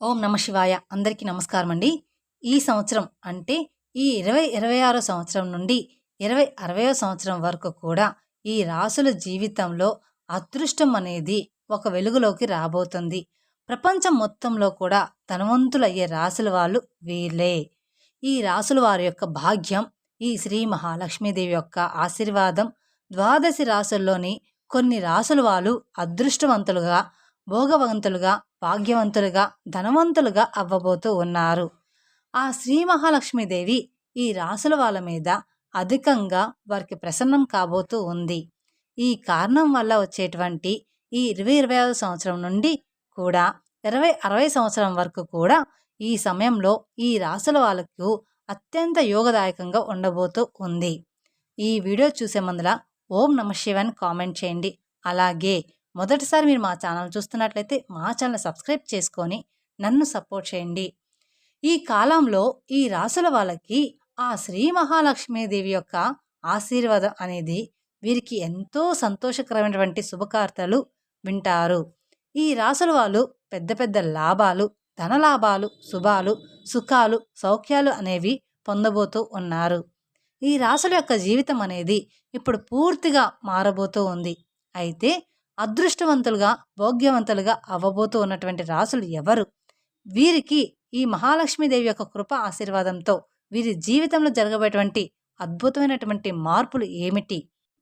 ఓం నమ శివాయ. అందరికీ నమస్కారం అండి. ఈ సంవత్సరం అంటే ఈ 2026 సంవత్సరం నుండి 2060 సంవత్సరం వరకు కూడా ఈ రాసుల జీవితంలో అదృష్టం అనేది ఒక వెలుగులోకి రాబోతుంది. ప్రపంచం మొత్తంలో కూడా ధనవంతులయ్యే రాసుల వాళ్ళు వీళ్ళే. ఈ రాసుల వారి యొక్క భాగ్యం ఈ శ్రీ మహాలక్ష్మీదేవి యొక్క ఆశీర్వాదం ద్వాదశి రాసుల్లోని కొన్ని రాసుల వాళ్ళు అదృష్టవంతులుగా, భోగవంతులుగా, భాగ్యవంతులుగా, ధనవంతులుగా అవ్వబోతూ ఉన్నారు. ఆ శ్రీ మహాలక్ష్మీదేవి ఈ రాసుల వాళ్ళ మీద అధికంగా వారికి ప్రసన్నం కాబోతూ ఉంది. ఈ కారణం వల్ల వచ్చేటువంటి ఈ 2026 సంవత్సరం నుండి కూడా 2060 సంవత్సరం వరకు కూడా ఈ సమయంలో ఈ రాసుల వాళ్ళకు అత్యంత యోగదాయకంగా ఉండబోతూ ఉంది. ఈ వీడియో చూసే ముందల ఓం నమ శివాయ అని కామెంట్ చేయండి. అలాగే మొదటిసారి మీరు మా ఛానల్ చూస్తున్నట్లయితే మా ఛానల్ సబ్స్క్రైబ్ చేసుకొని నన్ను సపోర్ట్ చేయండి. ఈ కాలంలో ఈ రాసుల వాళ్ళకి ఆ శ్రీ మహాలక్ష్మీదేవి యొక్క ఆశీర్వాదం అనేది వీరికి ఎంతో సంతోషకరమైనటువంటి శుభకార్తలు వింటారు. ఈ రాసుల వాళ్ళు పెద్ద పెద్ద లాభాలు, ధనలాభాలు, శుభాలు, సుఖాలు, సౌఖ్యాలు అనేవి పొందబోతూ ఉన్నారు. ఈ రాసుల యొక్క జీవితం అనేది ఇప్పుడు పూర్తిగా మారబోతూ ఉంది. అయితే అదృష్టవంతులుగా, భోగ్యవంతులుగా అవ్వబోతూ ఉన్నటువంటి రాసులు ఎవరు? వీరికి ఈ మహాలక్ష్మీదేవి యొక్క కృప ఆశీర్వాదంతో వీరి జీవితంలో జరగబోయేటువంటి అద్భుతమైనటువంటి మార్పులు ఏమిటి?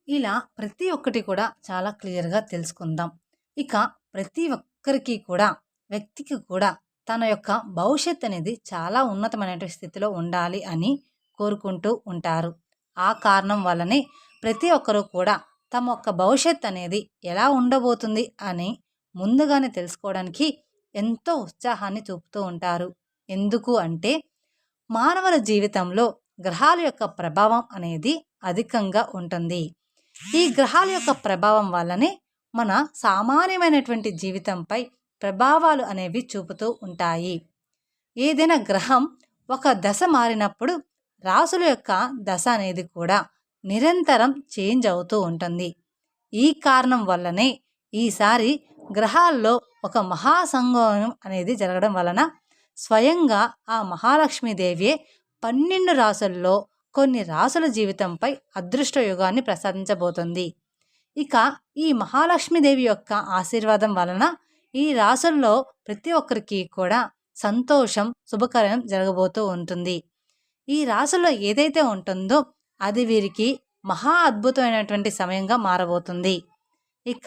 ఇలా ప్రతి ఒక్కటి కూడా చాలా క్లియర్గా తెలుసుకుందాం. ఇక ప్రతి ఒక్కరికి కూడా, వ్యక్తికి కూడా తన యొక్క భవిష్యత్ అనేది చాలా ఉన్నతమైన స్థితిలో ఉండాలి అని కోరుకుంటూ ఉంటారు. ఆ కారణం వల్లనే ప్రతి ఒక్కరూ కూడా తమ యొక్క భవిష్యత్ అనేది ఎలా ఉండబోతుంది అని ముందుగానే తెలుసుకోవడానికి ఎంతో ఉత్సాహాన్ని చూపుతూ ఉంటారు. ఎందుకు అంటే మానవుల జీవితంలో గ్రహాల యొక్క ప్రభావం అనేది అధికంగా ఉంటుంది. ఈ గ్రహాల యొక్క ప్రభావం వల్లనే మన సామాన్యమైనటువంటి జీవితంపై ప్రభావాలు అనేవి చూపుతూ ఉంటాయి. ఏదైనా గ్రహం ఒక దశ మారినప్పుడు రాసుల యొక్క దశ అనేది కూడా నిరంతరం చేంజ్ అవుతూ ఉంటుంది. ఈ కారణం వల్లనే ఈసారి గ్రహాల్లో ఒక మహాసంగమం అనేది జరగడం వలన స్వయంగా ఆ మహాలక్ష్మీదేవియే 12 రాసుల్లో కొన్ని రాసుల జీవితంపై అదృష్ట యుగాన్ని ప్రసాదించబోతుంది. ఇక ఈ మహాలక్ష్మీదేవి యొక్క ఆశీర్వాదం వలన ఈ రాసుల్లో ప్రతి ఒక్కరికి కూడా సంతోషం, శుభకరం జరగబోతూ ఉంటుంది. ఈ రాసుల్లో ఏదైతే ఉంటుందో అది వీరికి మహా అద్భుతమైనటువంటి సమయంగా మారబోతుంది. ఇక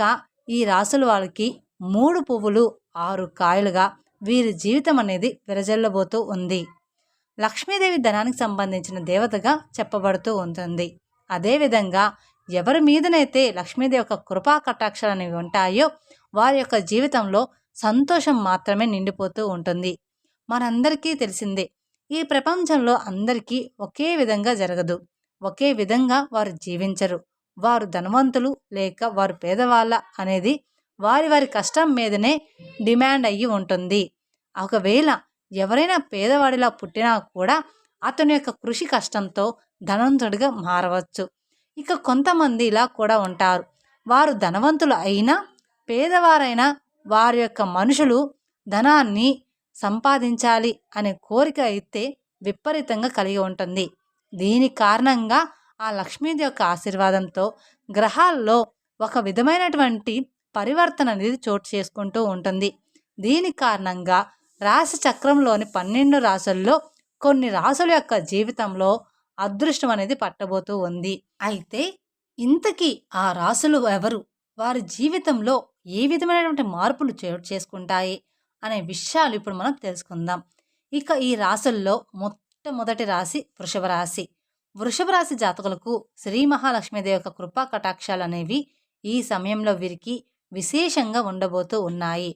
ఈ రాసుల వాళ్ళకి 3 పువ్వులు 6 కాయలుగా వీరి జీవితం అనేది విరజల్లబోతూ ఉంది. లక్ష్మీదేవి ధనానికి సంబంధించిన దేవతగా చెప్పబడుతూ ఉంటుంది. అదేవిధంగా ఎవరి మీదనైతే లక్ష్మీదేవి యొక్క కృపా కటాక్షాలు అనేవి ఉంటాయో వారి యొక్క జీవితంలో సంతోషం మాత్రమే నిండిపోతూ ఉంటుంది. మనందరికీ తెలిసిందే, ఈ ప్రపంచంలో అందరికీ ఒకే విధంగా జరగదు. ఒకే విధంగా వారు జీవించరు. వారు ధనవంతులు లేక వారు పేదవాళ్ళ అనేది వారి వారి కష్టం మీదనే డిమాండ్ అయ్యి ఉంటుంది. ఒకవేళ ఎవరైనా పేదవాడిలా పుట్టినా కూడా అతని యొక్క కృషి కష్టంతో ధనవంతుడిగా మారవచ్చు. ఇక కొంతమంది ఇలా కూడా ఉంటారు. వారు ధనవంతులు అయినా, పేదవారైనా వారి యొక్క మనుషులు ధనాన్ని సంపాదించాలి అనే కోరిక అయితే విపరీతంగా కలిగి ఉంటుంది. దీని కారణంగా ఆ లక్ష్మీదేవి యొక్క ఆశీర్వాదంతో గ్రహాల్లో ఒక విధమైనటువంటి పరివర్తన అనేది చోటు చేసుకుంటూ ఉంటుంది. దీని కారణంగా రాశి చక్రంలోని 12 రాసుల్లో కొన్ని రాసుల యొక్క జీవితంలో అదృష్టం అనేది పట్టబోతూ ఉంది. అయితే ఇంతకీ ఆ రాసులు ఎవరు? వారి జీవితంలో ఏ విధమైనటువంటి మార్పులు చోటు చేసుకుంటాయి అనే విషయాలు ఇప్పుడు మనం తెలుసుకుందాం. ఇక ఈ రాసుల్లో మొట్టమొదటి రాశి వృషభ రాశి. వృషభ రాశి జాతకులకు శ్రీ మహాలక్ష్మీదేవి యొక్క కృపా కటాక్షాలు అనేవి ఈ సమయంలో వీరికి విశేషంగా ఉండబోతూ ఉన్నాయి.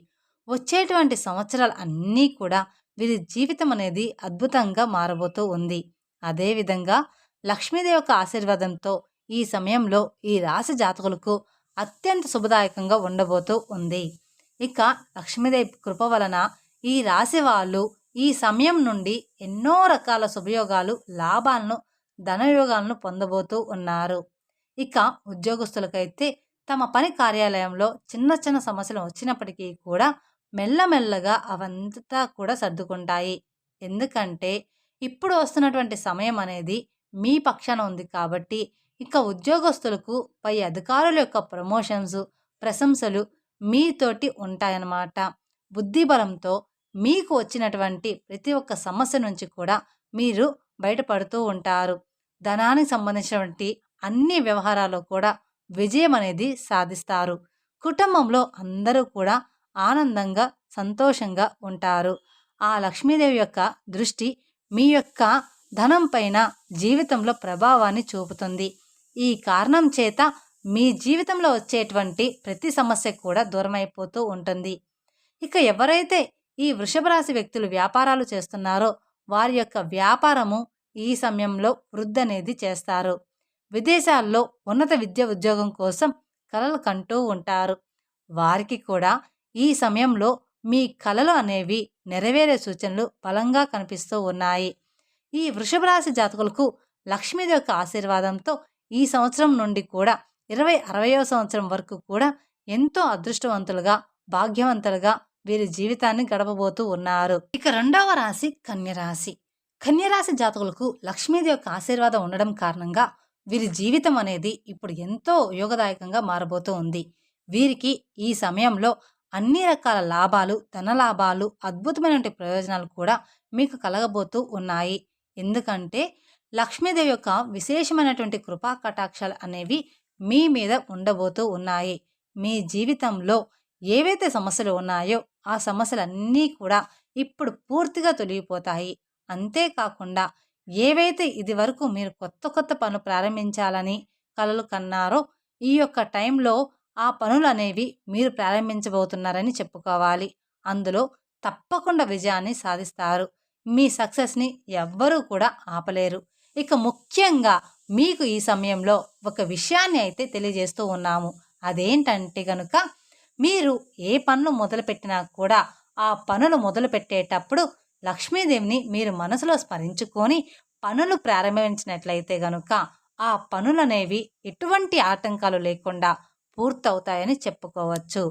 వచ్చేటువంటి సంవత్సరాలు అన్నీ కూడా వీరి జీవితం అనేది అద్భుతంగా మారబోతూ ఉంది. అదేవిధంగా లక్ష్మీదేవి యొక్క ఆశీర్వాదంతో ఈ సమయంలో ఈ రాశి జాతకులకు అత్యంత శుభదాయకంగా ఉండబోతూ ఉంది. ఇక లక్ష్మీదేవి కృప వలన ఈ రాశి వాళ్ళు ఈ సమయం నుండి ఎన్నో రకాల శుభయోగాలు, లాభాలను, ధనయోగాలను పొందబోతూ ఉన్నారు. ఇక ఉద్యోగస్తులకైతే తమ పని కార్యాలయంలో చిన్న చిన్న సమస్యలు వచ్చినప్పటికీ కూడా మెల్లమెల్లగా అవంతా కూడా సర్దుకుంటాయి. ఎందుకంటే ఇప్పుడు వస్తున్నటువంటి సమయం అనేది మీ పక్షాన ఉంది కాబట్టి ఇక ఉద్యోగస్తులకు పై అధికారుల యొక్క ప్రమోషన్స్, ప్రశంసలు మీతోటి ఉంటాయన్నమాట. బుద్ధిబలంతో మీకు వచ్చినటువంటి ప్రతి ఒక్క సమస్య నుంచి కూడా మీరు బయటపడుతూ ఉంటారు. ధనానికి సంబంధించినటువంటి అన్ని వ్యవహారాల్లో కూడా విజయం అనేది సాధిస్తారు. కుటుంబంలో అందరూ కూడా ఆనందంగా, సంతోషంగా ఉంటారు. ఆ లక్ష్మీదేవి యొక్క దృష్టి మీ యొక్క ధనం పైన జీవితంలో ప్రభావాన్ని చూపుతుంది. ఈ కారణం చేత మీ జీవితంలో వచ్చేటువంటి ప్రతి సమస్య కూడా దూరమైపోతూ ఉంటుంది. ఇక ఎవరైతే ఈ వృషభ రాశి వ్యక్తులు వ్యాపారాలు చేస్తున్నారో వారి యొక్క వ్యాపారము ఈ సమయంలో వృద్ధి అనేది చేస్తారు. విదేశాల్లో ఉన్నత విద్య ఉద్యోగం కోసం కలలు కంటూ ఉంటారు. వారికి కూడా ఈ సమయంలో మీ కలలు అనేవి నెరవేరే సూచనలు బలంగా కనిపిస్తూ ఉన్నాయి. ఈ వృషభ రాశి జాతకులకు లక్ష్మీదేవి యొక్క ఆశీర్వాదంతో ఈ సంవత్సరం నుండి కూడా 2060వ సంవత్సరం వరకు కూడా ఎంతో అదృష్టవంతులుగా, భాగ్యవంతులుగా వీరి జీవితాన్ని గడపబోతూ ఉన్నారు. ఇక రెండవ రాశి కన్యరాశి. కన్యరాశి జాతకులకు లక్ష్మీదేవి యొక్క ఆశీర్వాదం ఉండడం కారణంగా వీరి జీవితం అనేది ఇప్పుడు ఎంతో యోగదాయకంగా మారబోతూ ఉంది. వీరికి ఈ సమయంలో అన్ని రకాల లాభాలు, ధన లాభాలు, అద్భుతమైనటువంటి ప్రయోజనాలు కూడా మీకు కలగబోతూ ఉన్నాయి. ఎందుకంటే లక్ష్మీదేవి యొక్క విశేషమైనటువంటి కృపా కటాక్షాలు అనేవి మీ మీద ఉండబోతూ ఉన్నాయి. మీ జీవితంలో ఏవైతే సమస్యలు ఉన్నాయో ఆ సమస్యలన్నీ కూడా ఇప్పుడు పూర్తిగా తొలగిపోతాయి. అంతేకాకుండా ఏవైతే ఇది వరకు మీరు కొత్త పనులు ప్రారంభించాలని కలలు కన్నారో ఈ యొక్క టైంలో ఆ పనులు అనేవి మీరు ప్రారంభించబోతున్నారని చెప్పుకోవాలి. అందులో తప్పకుండా విజయాన్ని సాధిస్తారు. మీ సక్సెస్ని ఎవ్వరూ కూడా ఆపలేరు. ఇక ముఖ్యంగా మీకు ఈ సమయంలో ఒక విషయాన్ని అయితే తెలియజేస్తూ ఉన్నాము. అదేంటంటే కనుక మీరు ఏ పనులు మొదలుపెట్టినా కూడా ఆ పనులు మొదలుపెట్టేటప్పుడు లక్ష్మీదేవిని మీరు మనసులో స్మరించుకొని పనులు ప్రారంభించినట్లయితే గనుక ఆ పనులనేవి ఎటువంటి ఆటంకాలు లేకుండా పూర్తవుతాయని చెప్పుకోవచ్చు.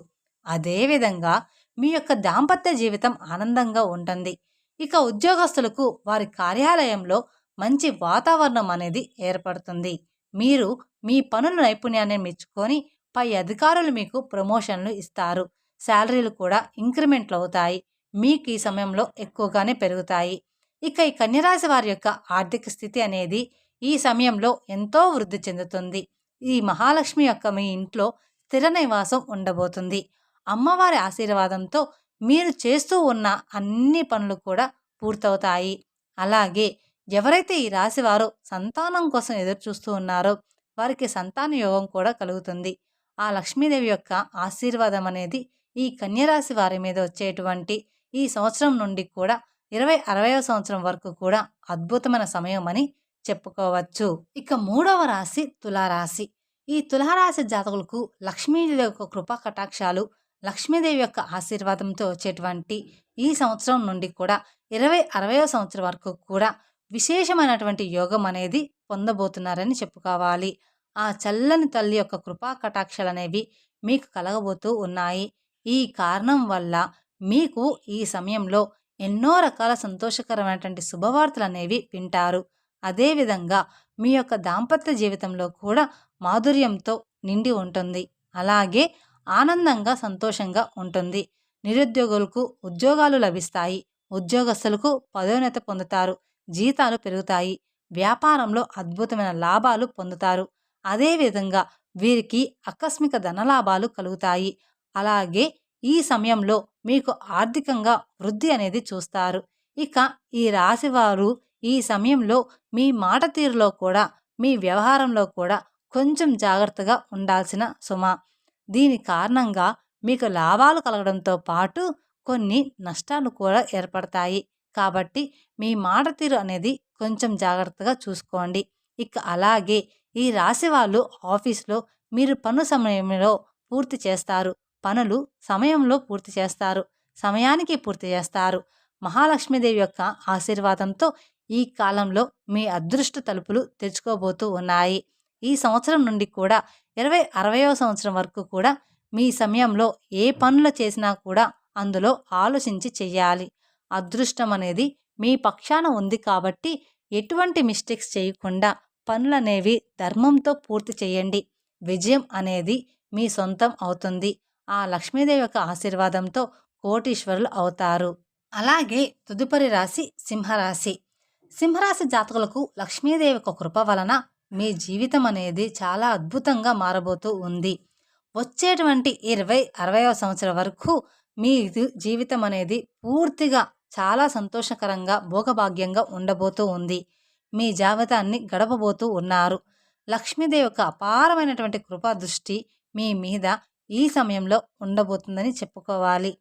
అదేవిధంగా మీ యొక్క దాంపత్య జీవితం ఆనందంగా ఉంటుంది. ఇక ఉద్యోగస్తులకు వారి కార్యాలయంలో మంచి వాతావరణం అనేది ఏర్పడుతుంది. మీరు మీ పనుల నైపుణ్యాన్ని మెచ్చుకొని పై అధికారులు మీకు ప్రమోషన్లు ఇస్తారు. శాలరీలు కూడా ఇంక్రిమెంట్లు అవుతాయి. మీకు ఈ సమయంలో ఎక్కువగానే పెరుగుతాయి. ఇక ఈ కన్యరాశి వారి యొక్క ఆర్థిక స్థితి అనేది ఈ సమయంలో ఎంతో వృద్ధి చెందుతుంది. ఈ మహాలక్ష్మి యొక్క మీ ఇంట్లో స్థిర నివాసం ఉండబోతుంది. అమ్మవారి ఆశీర్వాదంతో మీరు చేస్తూ ఉన్న అన్ని పనులు కూడా పూర్తవుతాయి. అలాగే ఎవరైతే ఈ రాశి వారు సంతానం కోసం ఎదురు చూస్తూ ఉన్నారో వారికి సంతాన యోగం కూడా కలుగుతుంది. ఆ లక్ష్మీదేవి యొక్క ఆశీర్వాదం అనేది ఈ కన్యరాశి వారి మీద వచ్చేటువంటి ఈ సంవత్సరం నుండి కూడా 2060వ సంవత్సరం వరకు కూడా అద్భుతమైన సమయం అని చెప్పుకోవచ్చు. ఇక మూడవ రాశి తులారాశి. ఈ తులారాశి జాతకులకు లక్ష్మీదేవి యొక్క కృపా కటాక్షాలు, లక్ష్మీదేవి యొక్క ఆశీర్వాదంతో వచ్చేటువంటి ఈ సంవత్సరం నుండి కూడా 2060వ సంవత్సరం వరకు కూడా విశేషమైనటువంటి యోగం అనేది పొందబోతున్నారని చెప్పుకోవాలి. ఆ చల్లని తల్లి యొక్క కృపా కటాక్షాలు అనేవి మీకు కలగబోతూ ఉన్నాయి. ఈ కారణం వల్ల మీకు ఈ సమయంలో ఎన్నో రకాల సంతోషకరమైనటువంటి శుభవార్తలు అనేవి వింటారు. అదేవిధంగా మీ యొక్క దాంపత్య జీవితంలో కూడా మాధుర్యంతో నిండి ఉంటుంది. అలాగే ఆనందంగా, సంతోషంగా ఉంటుంది. నిరుద్యోగులకు ఉద్యోగాలు లభిస్తాయి. ఉద్యోగస్తులకు పదోన్నత పొందుతారు. జీతాలు పెరుగుతాయి. వ్యాపారంలో అద్భుతమైన లాభాలు పొందుతారు. అదేవిధంగా వీరికి ఆకస్మిక ధనలాభాలు కలుగుతాయి. అలాగే ఈ సమయంలో మీకు ఆర్థికంగా వృద్ధి అనేది చూస్తారు. ఇక ఈ రాశివారు ఈ సమయంలో మీ మాట తీరులో కూడా, మీ వ్యవహారంలో కూడా కొంచెం జాగ్రత్తగా ఉండాల్సిన సుమ. దీని కారణంగా మీకు లాభాలు కలగడంతో పాటు కొన్ని నష్టాలు కూడా ఏర్పడతాయి. కాబట్టి మీ మాట తీరు అనేది కొంచెం జాగ్రత్తగా చూసుకోండి. ఇక అలాగే ఈ రాశి వాళ్ళు ఆఫీస్లో మీరు పను సమయంలో పూర్తి చేస్తారు. పనులు సమయంలో పూర్తి చేస్తారు. సమయానికి పూర్తి చేస్తారు. మహాలక్ష్మీదేవి యొక్క ఆశీర్వాదంతో ఈ కాలంలో మీ అదృష్ట తలుపులు తెరుచుకోబోతూ ఉన్నాయి. ఈ సంవత్సరం నుండి కూడా 2060వ సంవత్సరం వరకు కూడా మీ సమయంలో ఏ పనులు చేసినా కూడా అందులో ఆలోచించి చెయ్యాలి. అదృష్టం అనేది మీ పక్షాన ఉంది కాబట్టి ఎటువంటి మిస్టేక్స్ చేయకుండా పనులనేవి ధర్మంతో పూర్తి చేయండి. విజయం అనేది మీ సొంతం అవుతుంది. ఆ లక్ష్మీదేవి యొక్క ఆశీర్వాదంతో కోటీశ్వరులు అవుతారు. అలాగే తదుపరి రాశి సింహరాశి. సింహరాశి జాతకులకు లక్ష్మీదేవి యొక్క కృప వలన మీ జీవితం అనేది చాలా అద్భుతంగా మారబోతూ ఉంది. వచ్చేటువంటి 20-60వ సంవత్సరం వరకు మీ జీవితం అనేది పూర్తిగా చాలా సంతోషకరంగా భోగభాగ్యంగా ఉండబోతూ ఉంది. మీ జాబితాన్ని గడపబోతూ ఉన్నారు. లక్ష్మీదేవి యొక్క అపారమైనటువంటి కృపా దృష్టి మీ మీద ఈ సమయంలో ఉండబోతుందని చెప్పుకోవాలి.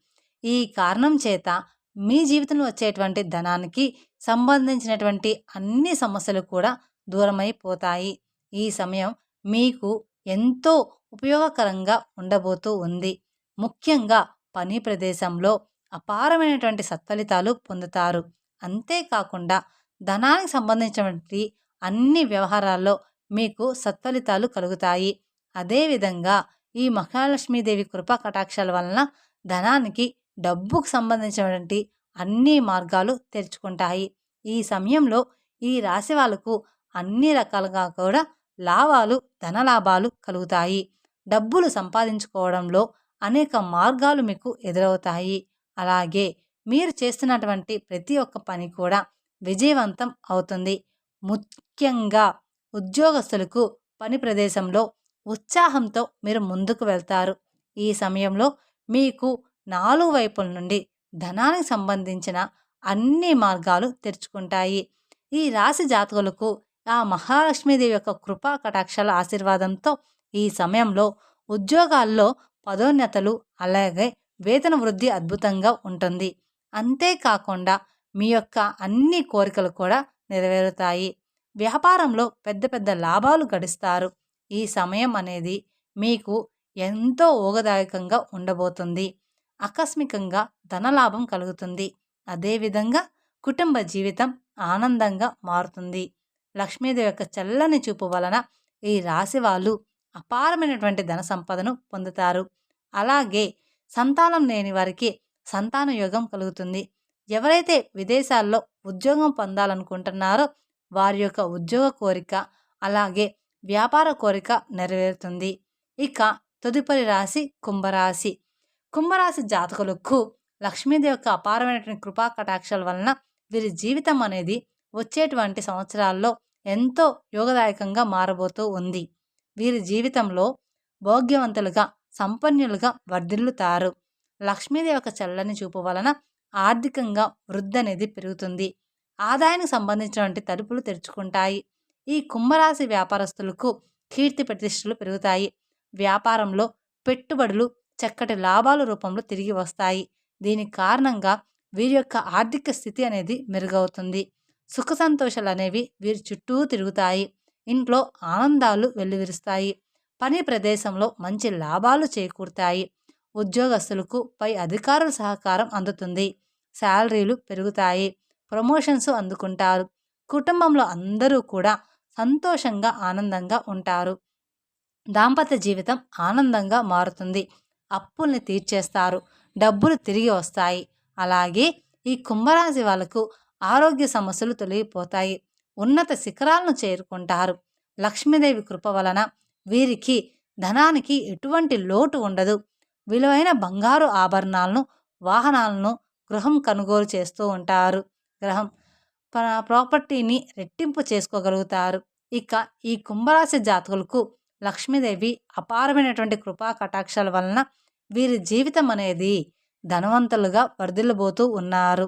ఈ కారణం చేత మీ జీవితంలో వచ్చేటువంటి ధనానికి సంబంధించినటువంటి అన్ని సమస్యలు కూడా దూరమైపోతాయి. ఈ సమయం మీకు ఎంతో ఉపయోగకరంగా ఉండబోతూ ఉంది. ముఖ్యంగా పని ప్రదేశంలో అపారమైనటువంటి సత్ఫలితాలు పొందుతారు. అంతేకాకుండా ధనానికి సంబంధించినటువంటి అన్ని వ్యవహారాల్లో మీకు సత్ఫలితాలు కలుగుతాయి. అదేవిధంగా ఈ మహాలక్ష్మీదేవి కృపా కటాక్షాల వలన ధనానికి డబ్బుకు సంబంధించినటువంటి అన్ని మార్గాలు తెరుచుకుంటాయి. ఈ సమయంలో ఈ రాశి వాళ్ళకు అన్ని రకాలుగా కూడా లాభాలు, ధనలాభాలు కలుగుతాయి. డబ్బులు సంపాదించుకోవడంలో అనేక మార్గాలు మీకు ఎదురవుతాయి. అలాగే మీరు చేస్తున్నటువంటి ప్రతి ఒక్క పని కూడా విజయవంతం అవుతుంది. ముఖ్యంగా ఉద్యోగస్తులకు పని ప్రదేశంలో ఉత్సాహంతో మీరు ముందుకు వెళ్తారు. ఈ సమయంలో మీకు 4 వైపుల నుండి ధనానికి సంబంధించిన అన్ని మార్గాలు తెరుచుకుంటాయి. ఈ రాశి జాతకులకు ఆ మహాలక్ష్మీదేవి యొక్క కృపా కటాక్షాల ఆశీర్వాదంతో ఈ సమయంలో ఉద్యోగాల్లో పదోన్నతులు, అలాగే వేతన వృద్ధి అద్భుతంగా ఉంటుంది. అంతేకాకుండా మీ యొక్క అన్ని కోరికలు కూడా నెరవేరుతాయి. వ్యాపారంలో పెద్ద పెద్ద లాభాలు గడిస్తారు. ఈ సమయం అనేది మీకు ఎంతో ఊగదాయకంగా ఉండబోతుంది. ఆకస్మికంగా ధనలాభం కలుగుతుంది. అదేవిధంగా కుటుంబ జీవితం ఆనందంగా మారుతుంది. లక్ష్మీదేవి యొక్క చల్లని చూపు వలన ఈ రాశి వాళ్ళు అపారమైనటువంటి ధన సంపదను పొందుతారు. అలాగే సంతానం లేని వారికి సంతాన యోగం కలుగుతుంది. ఎవరైతే విదేశాల్లో ఉద్యోగం పొందాలనుకుంటున్నారో వారి యొక్క ఉద్యోగ కోరిక, అలాగే వ్యాపార కోరిక నెరవేరుతుంది. ఇక తదుపరి రాశి కుంభరాశి. కుంభరాశి జాతకులకు లక్ష్మీదేవి యొక్క అపారమైనటువంటి కృపా కటాక్షాల వలన వీరి జీవితం అనేది వచ్చేటువంటి సంవత్సరాల్లో ఎంతో యోగదాయకంగా మారబోతూ ఉంది. వీరి జీవితంలో భోగ్యవంతులుగా, సంపన్నులుగా వర్ధిల్లుతారు. లక్ష్మీదేవి యొక్క చల్లని చూపు వలన ఆర్థికంగా వృద్ధి అనేది పెరుగుతుంది. ఆదాయానికి సంబంధించినటువంటి తలుపులు తెరుచుకుంటాయి. ఈ కుంభరాశి వ్యాపారస్తులకు కీర్తి ప్రతిష్టలు పెరుగుతాయి. వ్యాపారంలో పెట్టుబడులు చక్కటి లాభాల రూపంలో తిరిగి వస్తాయి. దీనికి కారణంగా వీరి యొక్క ఆర్థిక స్థితి అనేది మెరుగవుతుంది. సుఖ సంతోషాలు అనేవి వీరి చుట్టూ తిరుగుతాయి. ఇంట్లో ఆనందాలు వెల్లువిరుస్తాయి. పని ప్రదేశంలో మంచి లాభాలు చేకూరుతాయి. ఉద్యోగస్తులకు పై అధికారుల సహకారం అందుతుంది. శాలరీలు పెరుగుతాయి. ప్రమోషన్స్ అందుకుంటారు. కుటుంబంలో అందరూ కూడా సంతోషంగా, ఆనందంగా ఉంటారు. దాంపత్య జీవితం ఆనందంగా మారుతుంది. అప్పుల్ని తీర్చేస్తారు. డబ్బులు తిరిగి వస్తాయి. అలాగే ఈ కుంభరాశి వాళ్ళకు ఆరోగ్య సమస్యలు తొలగిపోతాయి. ఉన్నత శిఖరాలను చేరుకుంటారు. లక్ష్మీదేవి కృప వలన వీరికి ధనానికి ఎటువంటి లోటు ఉండదు. విలువైన బంగారు ఆభరణాలను, వాహనాలను, గృహం కొనుగోలు చేస్తూ ఉంటారు. ప్రాపర్టీని రెట్టింపు చేసుకోగలుగుతారు. ఇక ఈ కుంభరాశి జాతకులకు లక్ష్మీదేవి అపారమైనటువంటి కృపా కటాక్షాల వలన వీరి జీవితం అనేది ధనవంతులుగా వర్ధిల్లబోతూ ఉన్నారు.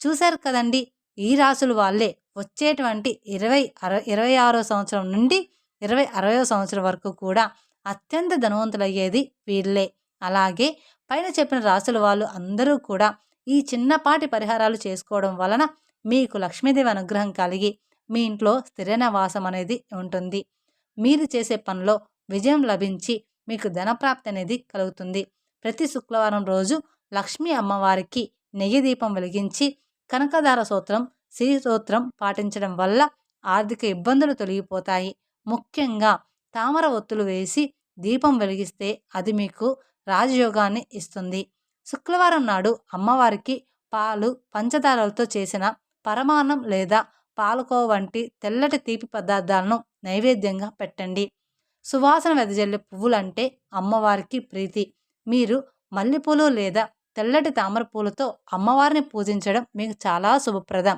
చూశారు కదండి, ఈ రాసుల వాళ్ళే వచ్చేటువంటి 26వ సంవత్సరం నుండి 60వ సంవత్సరం వరకు కూడా అత్యంత ధనవంతులయ్యేది వీళ్ళే. అలాగే పైన చెప్పిన రాసుల వాళ్ళు అందరూ కూడా ఈ చిన్నపాటి పరిహారాలు చేసుకోవడం వలన మీకు లక్ష్మీదేవి అనుగ్రహం కలిగి మీ ఇంట్లో స్థిర నివాసం అనేది ఉంటుంది. మీరు చేసే పనిలో విజయం లభించి మీకు ధనప్రాప్తి అనేది కలుగుతుంది. ప్రతి శుక్రవారం రోజు లక్ష్మీ అమ్మవారికి నెయ్యి దీపం వెలిగించి కనకదార సూత్రం, శ్రీ సూత్రం పాటించడం వల్ల ఆర్థిక ఇబ్బందులు తొలగిపోతాయి. ముఖ్యంగా తామర ఒత్తులు వేసి దీపం వెలిగిస్తే అది మీకు రాజయోగాన్ని ఇస్తుంది. శుక్రవారం నాడు అమ్మవారికి పాలు పంచదారలతో చేసిన పరమాన్నం లేదా పాలకోవ వంటి తెల్లటి తీపి పదార్థాలను నైవేద్యంగా పెట్టండి. సువాసన వెదజల్లే పువ్వులంటే అమ్మవారికి ప్రీతి. మీరు మల్లెపూలు లేదా తెల్లటి తామర పూలతో అమ్మవారిని పూజించడం మీకు చాలా శుభప్రదం.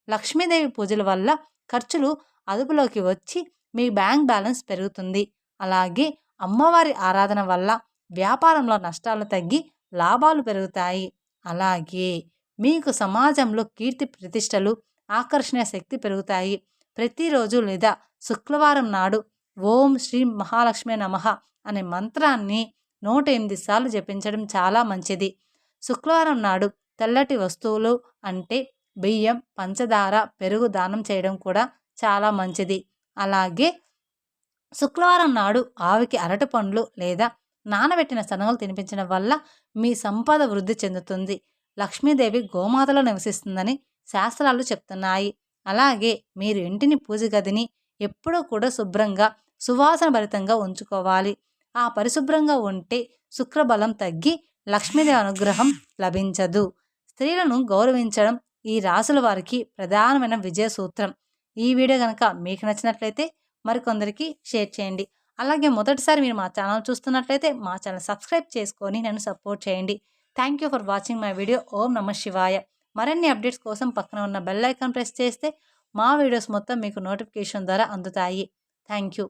లక్ష్మీదేవి పూజల వల్ల ఖర్చులు అదుపులోకి వచ్చి మీ బ్యాంక్ బ్యాలెన్స్ పెరుగుతుంది. అలాగే అమ్మవారి ఆరాధన వల్ల వ్యాపారంలో నష్టాలు తగ్గి లాభాలు పెరుగుతాయి. అలాగే మీకు సమాజంలో కీర్తి ప్రతిష్టలు, ఆకర్షణ శక్తి పెరుగుతాయి. ప్రతిరోజు లేదా శుక్రవారం నాడు ఓం శ్రీ మహాలక్ష్మి నమః అనే మంత్రాన్ని 108 సార్లు జపించడం చాలా మంచిది. శుక్రవారం నాడు తెల్లటి వస్తువులు అంటే బియ్యం, పంచదార, పెరుగు దానం చేయడం కూడా చాలా మంచిది. అలాగే శుక్రవారం నాడు ఆవుకి అరటిపండ్లు లేదా నానబెట్టిన శనగలు తినిపించడం వల్ల మీ సంపద వృద్ధి చెందుతుంది. లక్ష్మీదేవి గోమాతలో నివసిస్తుందని శాస్త్రాలు చెప్తున్నాయి. అలాగే మీరు ఇంటిని పూజ గదిని ఎప్పుడూ కూడా శుభ్రంగా సువాసన భరితంగా ఉంచుకోవాలి. ఆ పరిశుభ్రంగా ఉంటే శుక్రబలం తగ్గి లక్ష్మీదేవి అనుగ్రహం లభించదు. స్త్రీలను గౌరవించడం ఈ రాశుల వారికి ప్రధానమైన విజయ సూత్రం. ఈ వీడియో కనుక మీకు నచ్చినట్లయితే మరికొందరికి షేర్ చేయండి. అలాగే మొదటిసారి మీరు మా ఛానల్ చూస్తున్నట్లయితే మా ఛానల్ సబ్స్క్రైబ్ చేసుకొని నన్ను సపోర్ట్ చేయండి. Thank you for watching my video. ఓం నమః శివాయ. మరిన్ని అప్డేట్స్ కోసం పక్కన ఉన్న బెల్ ఐకాన్ ప్రెస్ చేస్తే మా వీడియోస్ మొత్తం మీకు నోటిఫికేషన్ ద్వారా అందుతాయి. Thank you.